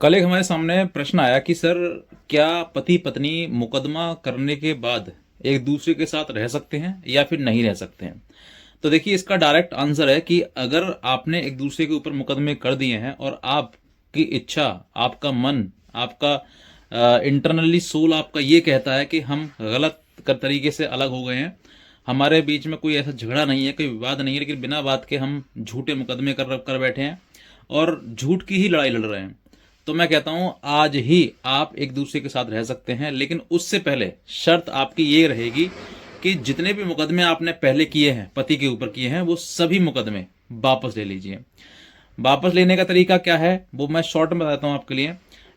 कल एक हमारे सामने प्रश्न आया कि सर, क्या पति पत्नी मुकदमा करने के बाद एक दूसरे के साथ रह सकते हैं या फिर नहीं रह सकते हैं। तो देखिए, इसका डायरेक्ट आंसर है कि अगर आपने एक दूसरे के ऊपर मुकदमे कर दिए हैं और आपकी इच्छा, आपका मन, आपका इंटरनली सोल आपका ये कहता है कि हम गलत कर तरीके से अलग हो गए हैं, हमारे बीच में कोई ऐसा झगड़ा नहीं है, कोई विवाद नहीं है, लेकिन बिना बात के हम झूठे मुकदमे कर कर बैठे हैं और झूठ की ही लड़ाई लड़ रहे हैं, तो मैं कहता हूं आज ही आप एक दूसरे के साथ रह सकते हैं। लेकिन उससे पहले शर्त आपकी ये रहेगी कि जितने भी मुकदमे आपने पहले किए हैं, पति के ऊपर किए हैं, वो सभी मुकदमे वापस ले लीजिए। वापस लेने का तरीका क्या है वो मैं शॉर्ट में बताता हूं आपके लिए।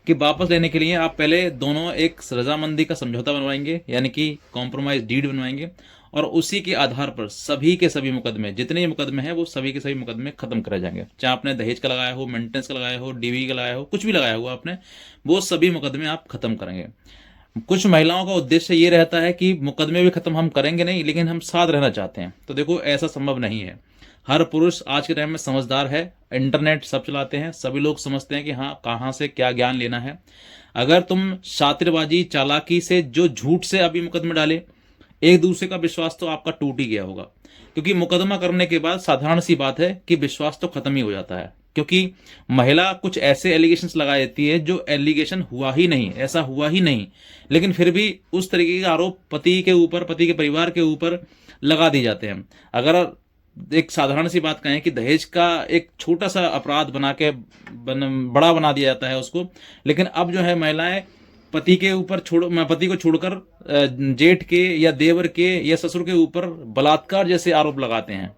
कि वापस लेने के लिए आप पहले दोनों एक रजामंदी का समझौता बनवाएंगे, यानी कि कॉम्प्रोमाइज डीड बनवाएंगे, और उसी के आधार पर सभी के सभी मुकदमे, जितने भी मुकदमे हैं, वो सभी के सभी मुकदमे खत्म करे जाएंगे। चाहे आपने दहेज का लगाया हो, मेंटेनेंस का लगाया हो, डीवी का लगाया हो, कुछ भी लगाया हुआ आपने, वो सभी मुकदमे आप खत्म करेंगे। कुछ महिलाओं का उद्देश्य ये रहता है कि मुकदमे भी खत्म हम करेंगे नहीं, लेकिन हम साथ रहना चाहते हैं। तो देखो, ऐसा संभव नहीं है। हर पुरुष आज के टाइम में समझदार है, इंटरनेट सब चलाते हैं, सभी लोग समझते हैं कि हाँ, कहाँ से क्या ज्ञान लेना है। अगर तुम शातिरबाजी, चालाकी से, जो झूठ से अभी मुकदमे डाले, एक दूसरे का विश्वास तो आपका टूट ही गया होगा। क्योंकि मुकदमा करने के बाद साधारण सी बात है कि विश्वास तो खत्म ही हो जाता है। क्योंकि महिला कुछ ऐसे एलिगेशंस लगा देती है जो एलिगेशन हुआ ही नहीं, ऐसा हुआ ही नहीं, लेकिन फिर भी उस तरीके के आरोप पति के ऊपर, पति के परिवार के ऊपर लगा दिए जाते हैं। अगर एक साधारण सी बात कहें कि दहेज का एक छोटा सा अपराध बना के बड़ा बना दिया जाता है उसको, लेकिन अब जो है महिलाएं पति के ऊपर पति को छोड़कर जेठ के या देवर के या ससुर के ऊपर बलात्कार जैसे आरोप लगाते हैं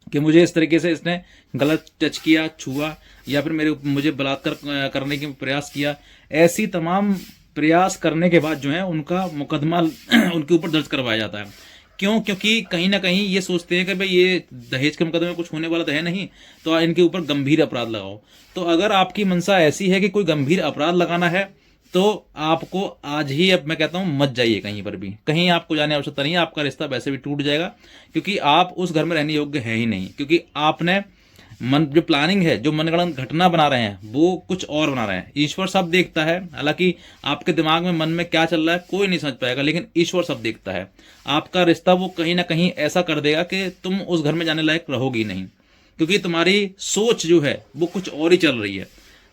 कि मुझे इस तरीके से इसने गलत टच किया, छुआ, या फिर मुझे बलात्कार करने की प्रयास किया। ऐसी तमाम प्रयास करने के बाद जो है उनका मुकदमा उनके ऊपर दर्ज करवाया जाता है। क्यों? क्योंकि कहीं ना कहीं ये सोचते हैं कि भाई ये दहेज के मुकदमे में कुछ होने वाला तो है नहीं, तो इनके ऊपर गंभीर अपराध लगाओ। तो अगर आपकी मंशा ऐसी है कि कोई गंभीर अपराध लगाना है, तो आपको आज ही, अब मैं कहता हूं, मत जाइए कहीं पर भी, कहीं आपको जाने की आवश्यकता नहीं है। आपका रिश्ता वैसे भी टूट जाएगा, क्योंकि आप उस घर में रहने योग्य है ही नहीं। क्योंकि आपने जो प्लानिंग है, जो मनगढ़ंत घटना बना रहे हैं, वो कुछ और बना रहे हैं। ईश्वर सब देखता है, हालांकि आपके दिमाग में, मन में क्या चल रहा है कोई नहीं समझ पाएगा, लेकिन ईश्वर सब देखता है। आपका रिश्ता वो कहीं ना कहीं ऐसा कर देगा कि तुम उस घर में जाने लायक रहोगी नहीं, क्योंकि तुम्हारी सोच जो है वो कुछ और ही चल रही है।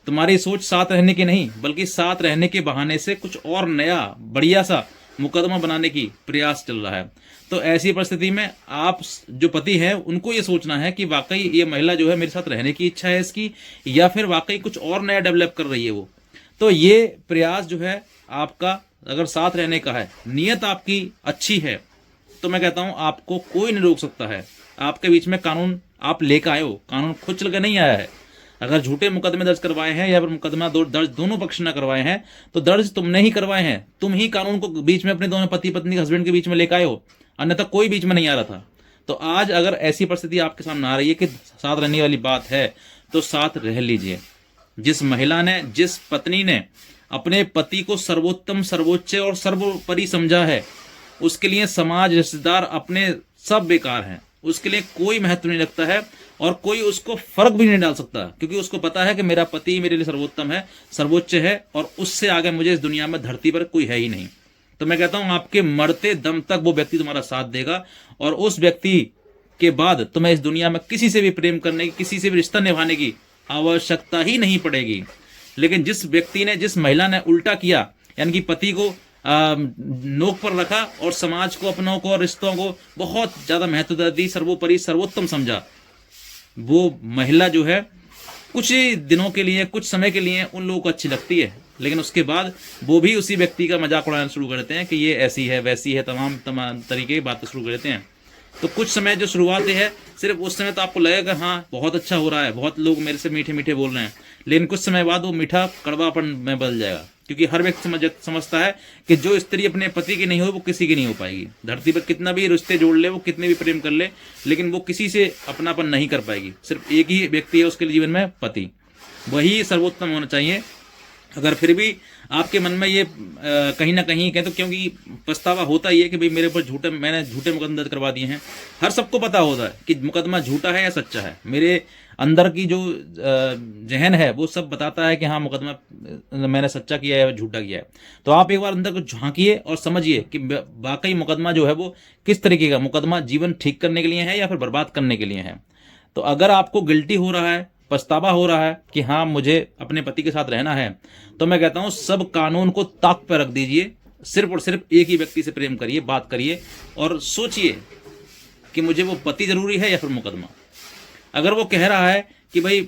तुम्हारी सोच साथ रहने की नहीं, बल्कि साथ रहने के बहाने से कुछ और नया बढ़िया सा मुकदमा बनाने की प्रयास चल रहा है। तो ऐसी परिस्थिति में आप जो पति हैं, उनको ये सोचना है कि वाकई ये महिला जो है मेरे साथ रहने की इच्छा है इसकी, या फिर वाकई कुछ और नया डेवलप कर रही है वो। तो ये प्रयास जो है आपका, अगर साथ रहने का है, नियत आपकी अच्छी है, तो मैं कहता हूं आपको कोई नहीं रोक सकता है। आपके बीच में कानून आप लेकर आए हो, कानून खुद चल के नहीं आया है। अगर झूठे मुकदमे दर्ज करवाए हैं या फिर मुकदमा दर्ज दोनों पक्ष ने करवाए हैं, तो दर्ज तुमने ही करवाए हैं। तुम ही कानून को बीच में अपने दोनों पति पत्नी, हस्बैंड के बीच में लेकर आए हो, अन्यथा कोई बीच में नहीं आ रहा था। तो आज अगर ऐसी परिस्थिति आपके सामने आ रही है कि साथ रहने वाली बात है, तो साथ रह लीजिए। जिस महिला ने, जिस पत्नी ने अपने पति को सर्वोत्तम, सर्वोच्च और सर्वोपरि समझा है, उसके लिए समाज, रिश्तेदार, अपने सब बेकार हैं। उसके लिए कोई महत्व नहीं रखता है, और कोई उसको फर्क भी नहीं डाल सकता, क्योंकि उसको पता है कि मेरा पति मेरे लिए सर्वोत्तम है, सर्वोच्च है, और उससे आगे मुझे इस दुनिया में, धरती पर कोई है ही नहीं। तो मैं कहता हूं आपके मरते दम तक वो व्यक्ति तुम्हारा साथ देगा, और उस व्यक्ति के बाद तुम्हें इस दुनिया में किसी से भी प्रेम करने की, किसी से भी रिश्ता निभाने की आवश्यकता ही नहीं पड़ेगी। लेकिन जिस व्यक्ति ने, जिस महिला ने उल्टा किया, यानी कि पति को नोक पर रखा और समाज को, अपनों को, रिश्तों को बहुत ज्यादा महत्व दी, सर्वोपरि सर्वोत्तम समझा, वो महिला जो है कुछ ही दिनों के लिए, कुछ समय के लिए उन लोगों को अच्छी लगती है, लेकिन उसके बाद वो भी उसी व्यक्ति का मजाक उड़ाना शुरू कर देते हैं कि ये ऐसी है, वैसी है, तमाम तरीके की बातें शुरू कर देते हैं। तो कुछ समय जो शुरुआत है, सिर्फ उस समय तो आपको लगेगा हाँ बहुत अच्छा हो रहा है, बहुत लोग मेरे से मीठे मीठे बोल रहे हैं, लेकिन कुछ समय बाद वो मीठा कड़वापन में बदल जाएगा। क्योंकि हर व्यक्ति समझता है कि जो स्त्री अपने पति की नहीं हो, वो किसी की नहीं हो पाएगी। धरती पर कितना भी रिश्ते जोड़ ले, वो कितने भी प्रेम कर ले, लेकिन वो किसी से अपनापन नहीं कर पाएगी। सिर्फ एक ही व्यक्ति है उसके जीवन में, पति, वही सर्वोत्तम होना चाहिए। अगर फिर भी आपके मन में ये कहीं ना कहीं कहते, तो क्योंकि पछतावा होता ही है कि भाई मेरे ऊपर मैंने झूठे मुकदमे दर्ज करवा दिए हैं। हर सबको पता होता है कि मुकदमा झूठा है या सच्चा है। मेरे अंदर की जो जहन है वो सब बताता है कि हाँ मुकदमा मैंने सच्चा किया है या झूठा किया है। तो आप एक बार अंदर को झांकिए और समझिए कि वाकई मुकदमा जो है वो किस तरीके का मुकदमा, जीवन ठीक करने के लिए है या फिर बर्बाद करने के लिए है। तो अगर आपको गिल्टी हो रहा है, पछतावा हो रहा है कि हाँ मुझे अपने पति के साथ रहना है, तो मैं कहता हूं सब कानून को ताक पर रख दीजिए, सिर्फ और सिर्फ एक ही व्यक्ति से प्रेम करिए, बात करिए और सोचिए कि मुझे वो पति जरूरी है या फिर मुकदमा। अगर वो कह रहा है कि भाई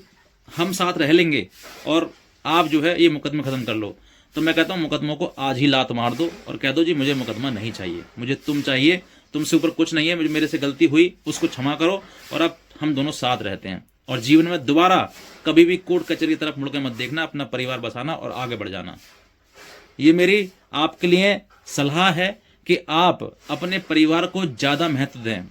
हम साथ रह लेंगे और आप जो है ये मुकदमा खत्म कर लो, तो मैं कहता हूं मुकदमों को आज ही लात मार दो और कह दो जी मुझे मुकदमा नहीं चाहिए, मुझे तुम चाहिए, तुमसे ऊपर कुछ नहीं है, मुझे मेरे से गलती हुई उसको क्षमा करो और अब हम दोनों साथ रहते हैं। और जीवन में दोबारा कभी भी कोर्ट कचहरी की तरफ मुड़ के मत देखना, अपना परिवार बसाना और आगे बढ़ जाना। ये मेरी आपके लिए सलाह है कि आप अपने परिवार को ज़्यादा महत्व दें,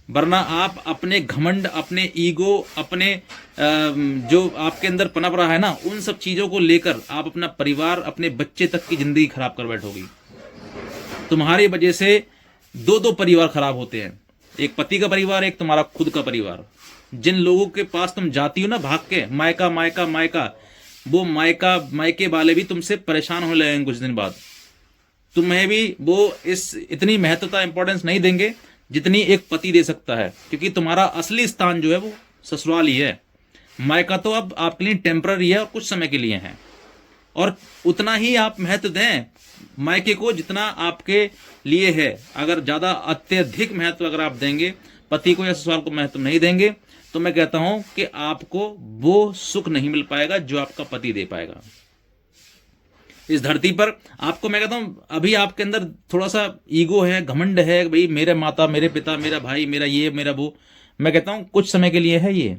वरना आप अपने घमंड, अपने ईगो, अपने जो आपके अंदर पनप रहा है ना, उन सब चीज़ों को लेकर आप अपना परिवार, अपने बच्चे तक की ज़िंदगी खराब कर बैठोगी। तुम्हारी वजह से दो दो परिवार खराब होते हैं, एक पति का परिवार, एक तुम्हारा खुद का परिवार। जिन लोगों के पास तुम जाती हो ना भाग के, मायका मायका मायका, वो मायका मायके वाले भी तुमसे परेशान होने लगेंगे कुछ दिन बाद। तुम्हें भी वो इस इतनी महत्वता, इंपॉर्टेंस नहीं देंगे जितनी एक पति दे सकता है, क्योंकि तुम्हारा असली स्थान जो है वो ससुराल ही है। मायका तो अब आपके लिए टेम्पररी है और कुछ समय के लिए है, और उतना ही आप महत्व दें मायके को जितना आपके लिए है। अगर ज़्यादा अत्यधिक महत्व अगर आप देंगे पति को या ससुराल को महत्व नहीं देंगे, तो मैं कहता हूं कि आपको वो सुख नहीं मिल पाएगा जो आपका पति दे पाएगा। इस धरती पर आपको मैं कहता हूं अभी आपके अंदर थोड़ा सा ईगो है, घमंड है, भाई मेरे माता, मेरे पिता, मेरा भाई, मेरा ये, मेरा वो। मैं कहता हूं कुछ समय के लिए है ये,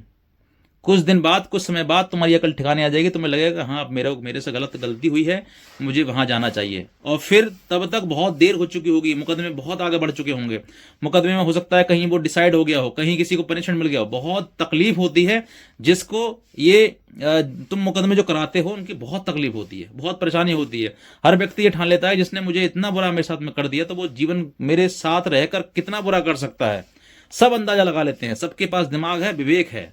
कुछ दिन बाद, कुछ समय बाद तुम्हारी अकल ठिकाने आ जाएगी, तुम्हें लगेगा हाँ अब मेरे से गलती हुई है, मुझे वहां जाना चाहिए। और फिर तब तक बहुत देर हो चुकी होगी, मुकदमे बहुत आगे बढ़ चुके होंगे, मुकदमे में हो सकता है कहीं वो डिसाइड हो गया हो, कहीं किसी को पनिशमेंट मिल गया हो। बहुत तकलीफ होती है जिसको ये तुम मुकदमे जो कराते हो उनकी बहुत तकलीफ होती है, बहुत परेशानी होती है। हर व्यक्ति ये ठान लेता है जिसने मुझे इतना बुरा मेरे साथ में कर दिया तो वो जीवन मेरे साथ रहकर कितना बुरा कर सकता है। सब अंदाजा लगा लेते हैं, सबके पास दिमाग है, विवेक है।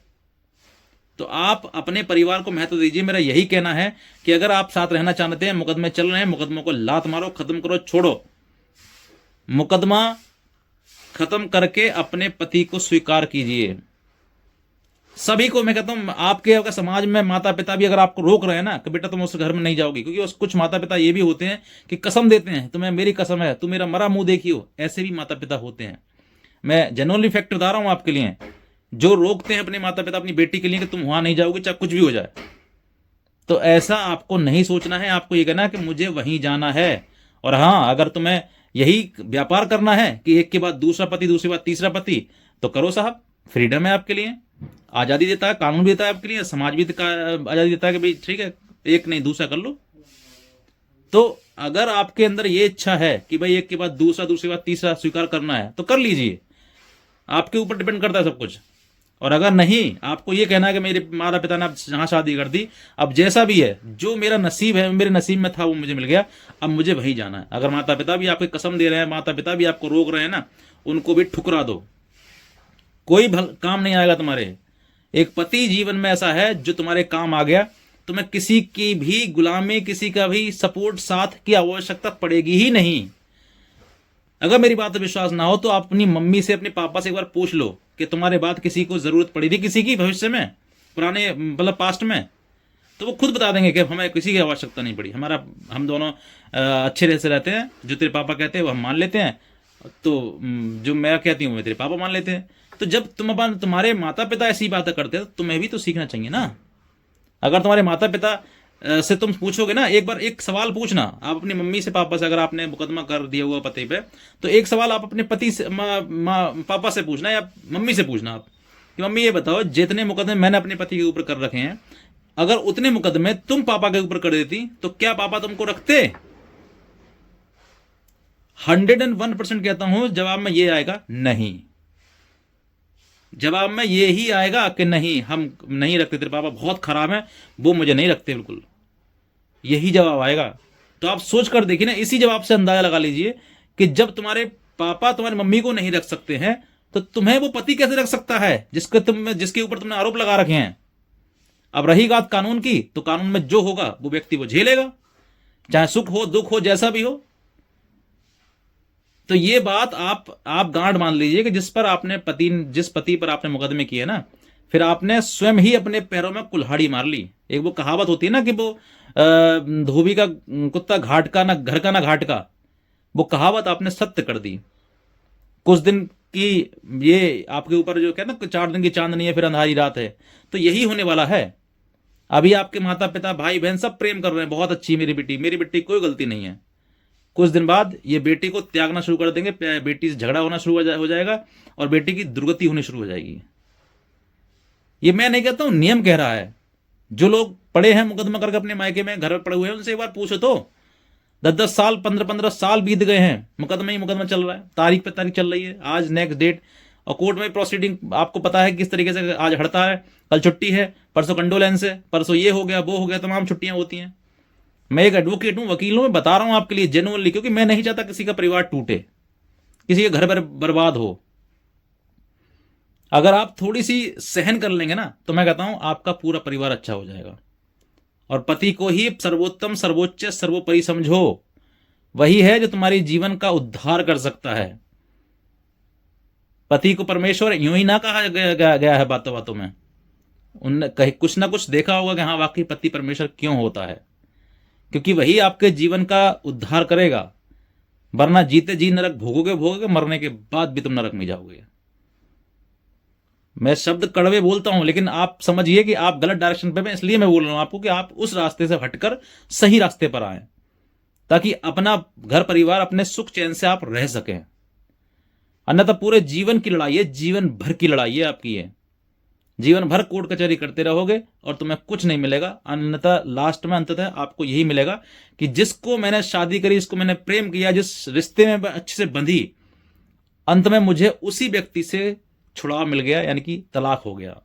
तो आप अपने परिवार को महत्व दीजिए। मेरा यही कहना है कि अगर आप साथ रहना चाहते हैं, मुकदमे चल रहे हैं, मुकदमों को लात मारो, खत्म करो, छोड़ो। मुकदमा खत्म करके अपने पति को स्वीकार कीजिए। सभी को मैं कहता हूं, आपके अगर समाज में माता पिता भी अगर आपको रोक रहे हैं ना कि बेटा तुम उस घर में नहीं जाओगी, क्योंकि कुछ माता पिता ये भी होते हैं कि कसम देते हैं, तुम्हें मेरी कसम है, तुम मेरा मरा मुंह देखियो। ऐसे भी माता पिता होते हैं। मैं जेन्युइनली फैक्ट बता रहा हूं आपके लिए, जो रोकते हैं अपने माता पिता अपनी बेटी के लिए कि तुम वहां नहीं जाओगे चाहे कुछ भी हो जाए। तो ऐसा आपको नहीं सोचना है, आपको ये कहना है कि मुझे वहीं जाना है। और हाँ, अगर तुम्हें यही व्यापार करना है कि एक के बाद दूसरा पति, दूसरी बात तीसरा पति, तो करो साहब, फ्रीडम है आपके लिए, आज़ादी देता है, कानून भी देता है आपके लिए, समाज भी आज़ादी देता है कि भाई ठीक है एक नहीं दूसरा कर लो। तो अगर आपके अंदर ये इच्छा है कि भाई एक के बाद दूसरा, दूसरी बात तीसरा स्वीकार करना है तो कर लीजिए, आपके ऊपर डिपेंड करता है सब कुछ। और अगर नहीं, आपको ये कहना है कि मेरे माता पिता ने अब जहां शादी कर दी, अब जैसा भी है, जो मेरा नसीब है, मेरे नसीब में था वो मुझे मिल गया, अब मुझे वहीं जाना है। अगर माता पिता भी आपको कसम दे रहे हैं, माता पिता भी आपको रोक रहे हैं ना, उनको भी ठुकरा दो, कोई काम नहीं आएगा तुम्हारे। एक पति जीवन में ऐसा है जो तुम्हारे काम आ गया, तुम्हें किसी की भी गुलामी, किसी का भी सपोर्ट, साथ की आवश्यकता पड़ेगी ही नहीं। अगर मेरी बात पर विश्वास ना हो तो आप अपनी मम्मी से, अपने पापा से एक बार पूछ लो कि तुम्हारे बाद किसी को जरूरत पड़ी थी, किसी की भविष्य में, पुराने मतलब पास्ट में, तो वो खुद बता देंगे कि हमें किसी की आवश्यकता नहीं पड़ी, हम दोनों अच्छे से रहते हैं, जो तेरे पापा कहते हैं वो हम मान लेते हैं, तो जो मैं कहती हूँ वो तेरे पापा मान लेते हैं। तो जब तुम्हारे माता पिता ऐसी बातें करते हैं तो तुम्हें भी तो सीखना चाहिए ना। अगर तुम्हारे माता पिता से तुम पूछोगे ना, एक बार एक सवाल पूछना आप अपनी मम्मी से, पापा से, अगर आपने मुकदमा कर दिया हुआ पति पे, तो एक सवाल आप अपने पति से, पापा से पूछना या मम्मी से पूछना आप कि मम्मी ये बताओ, जितने मुकदमे मैंने अपने पति के ऊपर कर रखे हैं, अगर उतने मुकदमे तुम पापा के ऊपर कर देती तो क्या पापा तुमको रखते? 101% कहता हूं जवाब में ये आएगा नहीं। जवाब में ये ही आएगा कि नहीं, हम नहीं रखते, तेरे पापा बहुत खराब हैं, वो मुझे नहीं रखते, बिल्कुल यही जवाब आएगा। तो आप सोच कर देखिए ना, इसी जवाब से अंदाजा लगा लीजिए कि जब तुम्हारे पापा तुम्हारी मम्मी को नहीं रख सकते हैं तो तुम्हें वो पति कैसे रख सकता है जिसके ऊपर तुमने आरोप लगा रखे हैं। अब रही बात कानून की, तो कानून में जो होगा वो व्यक्ति वो झेलेगा, चाहे सुख हो दुख हो जैसा भी हो। तो ये बात आप गांठ मान लीजिए कि जिस पति पर आपने मुकदमे किए ना, फिर आपने स्वयं ही अपने पैरों में कुल्हाड़ी मार ली। एक वो कहावत होती है ना कि वो धोबी का कुत्ता घाट का, ना घर का ना घाट का, वो कहावत आपने सत्य कर दी। कुछ दिन की ये आपके ऊपर जो कहते ना 4 दिन की चांदनी है फिर अंधारी रात है, तो यही होने वाला है। अभी आपके माता पिता भाई बहन सब प्रेम कर रहे हैं, बहुत अच्छी मेरी बेटी कोई गलती नहीं है। कुछ दिन बाद ये बेटी को त्यागना शुरू कर देंगे, बेटी से झगड़ा होना शुरू हो जाएगा और बेटी की दुर्गति होनी शुरू हो जाएगी। ये मैं नहीं कहता हूं, नियम कह रहा है। जो लोग पड़े हैं मुकदमा करके अपने मायके में घर में पड़े हुए हैं, उनसे एक बार पूछो तो 10-10 साल 15-15 साल बीत गए हैं, मुकदमा ही मुकदमा चल रहा है, तारीख पे तारीख चल रही है, आज नेक्स्ट डेट। और कोर्ट में प्रोसीडिंग आपको पता है किस तरीके से, आज हड़ताल है, कल छुट्टी है, परसों कंडोलेंस है, परसों ये हो गया वो हो गया, तमाम छुट्टियां होती हैं। मैं एक एडवोकेट हूं, वकील हूं, मैं बता रहा हूं आपके लिए जेन्युइनली, क्योंकि मैं नहीं चाहता किसी का परिवार टूटे, किसी के घर बर्बाद हो। अगर आप थोड़ी सी सहन कर लेंगे ना, तो मैं कहता हूं आपका पूरा परिवार अच्छा हो जाएगा। और पति को ही सर्वोत्तम सर्वोच्च सर्वोपरि समझो, वही है जो तुम्हारी जीवन का उद्धार कर सकता है। पति को परमेश्वर यूं ही ना कहा गया है बातों बातों में, उनने कहीं कुछ ना कुछ देखा होगा कि हाँ वाकई पति परमेश्वर क्यों होता है, क्योंकि वही आपके जीवन का उद्धार करेगा। वरना जीते जी नरक भोगोगे, मरने के बाद भी तुम नरक में जाओगे। मैं शब्द कड़वे बोलता हूं, लेकिन आप समझिए कि आप गलत डायरेक्शन पे, इसलिए मैं बोल रहा हूं आपको कि आप उस रास्ते से हटकर सही रास्ते पर आए, ताकि अपना घर परिवार अपने सुख चैन से आप रह सकें। अन्यथा पूरे जीवन की लड़ाई है, जीवन भर की लड़ाई है आपकी है। जीवन भर कोर्ट कचहरी करते रहोगे और तुम्हें कुछ नहीं मिलेगा। अन्यथा लास्ट में अंततः आपको यही मिलेगा कि जिसको मैंने शादी करी, जिसको मैंने प्रेम किया, जिस रिश्ते में अच्छे से बंधी, अंत में मुझे उसी व्यक्ति से छुड़ाव मिल गया, यानी कि तलाक हो गया।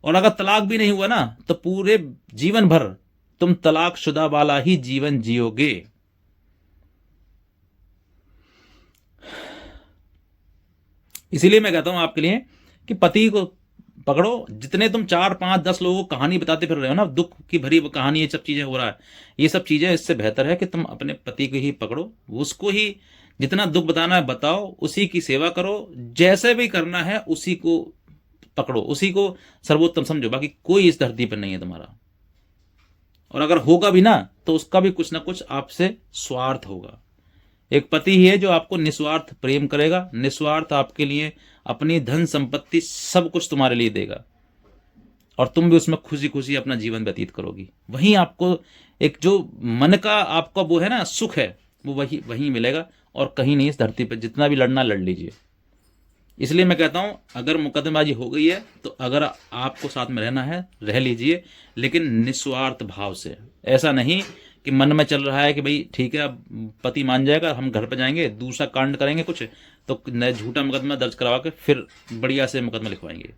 और अगर तलाक भी नहीं हुआ ना, तो पूरे जीवन भर तुम तलाकशुदा वाला ही जीवन जियोगे। इसीलिए मैं कहता हूं आपके लिए कि पति को पकड़ो। जितने तुम 4-5-10 लोगों को कहानी बताते फिर रहे हो ना, दुख की भरी कहानी, ये सब चीजें हो रहा है, ये सब चीजें, इससे बेहतर है कि तुम अपने पति को ही पकड़ो, उसको ही जितना दुख बताना है बताओ, उसी की सेवा करो, जैसे भी करना है उसी को पकड़ो, उसी को सर्वोत्तम समझो। बाकी कोई इस धरती पर नहीं है तुम्हारा। और अगर होगा भी ना, तो उसका भी कुछ ना कुछ आपसे स्वार्थ होगा। एक पति ही है जो आपको निस्वार्थ प्रेम करेगा, निस्वार्थ आपके लिए अपनी धन संपत्ति सब कुछ तुम्हारे लिए देगा, और तुम भी उसमें खुशी खुशी अपना जीवन व्यतीत करोगी। वहीं आपको एक जो मन का आपका वो है ना सुख है, वो वही मिलेगा, और कहीं नहीं इस धरती पर। जितना भी लड़ना लड़ लीजिए। इसलिए मैं कहता हूं, अगर मुकदमेबाजी हो गई है तो अगर आपको साथ में रहना है रह लीजिए, लेकिन निस्वार्थ भाव से। ऐसा नहीं कि मन में चल रहा है कि भाई ठीक है अब पति मान जाएगा, हम घर पे जाएंगे दूसरा कांड करेंगे कुछ, तो नया झूठा मुकदमा दर्ज करवा के फिर बढ़िया से मुकदमा लिखवाएंगे।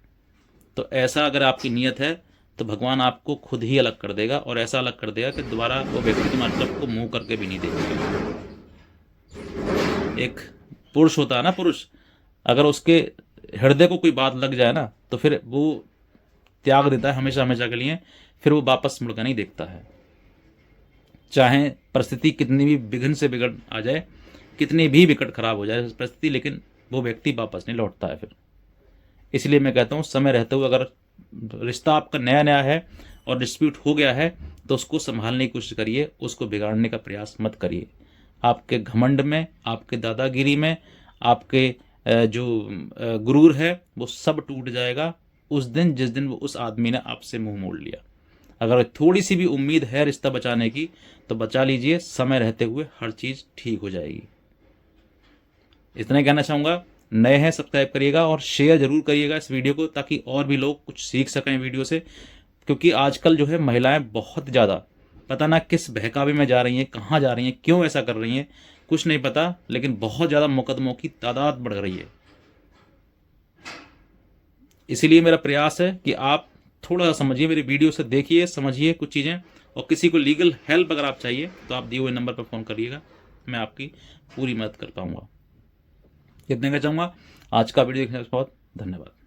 तो ऐसा अगर आपकी नीयत है तो भगवान आपको खुद ही अलग कर देगा, और ऐसा अलग कर देगा कि दोबारा वो व्यक्ति तुम्हारी तरफ को मुंह करके भी नहीं देखेगा। एक पुरुष होता है ना, पुरुष अगर उसके हृदय को कोई बात लग जाए ना, तो फिर वो त्याग देता है हमेशा हमेशा के लिए, फिर वो वापस मुड़कर नहीं देखता है। चाहे परिस्थिति कितनी भी बिघन से बिगड़ आ जाए, कितनी भी विकट खराब हो जाए परिस्थिति, लेकिन वो व्यक्ति वापस नहीं लौटता है फिर। इसलिए मैं कहता हूँ, समय रहते हुए अगर रिश्ता आपका नया नया है और डिस्प्यूट हो गया है, तो उसको संभालने की कोशिश करिए, उसको बिगाड़ने का प्रयास मत करिए। आपके घमंड में, आपके दादागिरी में, आपके जो गुरूर है, वो सब टूट जाएगा उस दिन जिस दिन वो उस आदमी ने आपसे मुंह मोड़ लिया। अगर थोड़ी सी भी उम्मीद है रिश्ता बचाने की, तो बचा लीजिए, समय रहते हुए हर चीज़ ठीक हो जाएगी। इतना ही कहना चाहूँगा। नए हैं सब्सक्राइब करिएगा और शेयर जरूर करिएगा इस वीडियो को, ताकि और भी लोग कुछ सीख सकें वीडियो से। क्योंकि आजकल जो है महिलाएं बहुत ज़्यादा पता ना किस बहकावे में जा रही हैं, कहाँ जा रही हैं, क्यों ऐसा कर रही हैं, कुछ नहीं पता, लेकिन बहुत ज़्यादा मुकदमों की तादाद बढ़ रही है। इसीलिए मेरा प्रयास है कि आप थोड़ा सा समझिए, मेरी वीडियो से देखिए, समझिए कुछ चीज़ें, और किसी को लीगल हेल्प अगर आप चाहिए तो आप दिए हुए नंबर पर फ़ोन करिएगा, मैं आपकी पूरी मदद कर पाऊँगा। इतने का चाहूँगा। आज का वीडियो देखने के लिए बहुत धन्यवाद।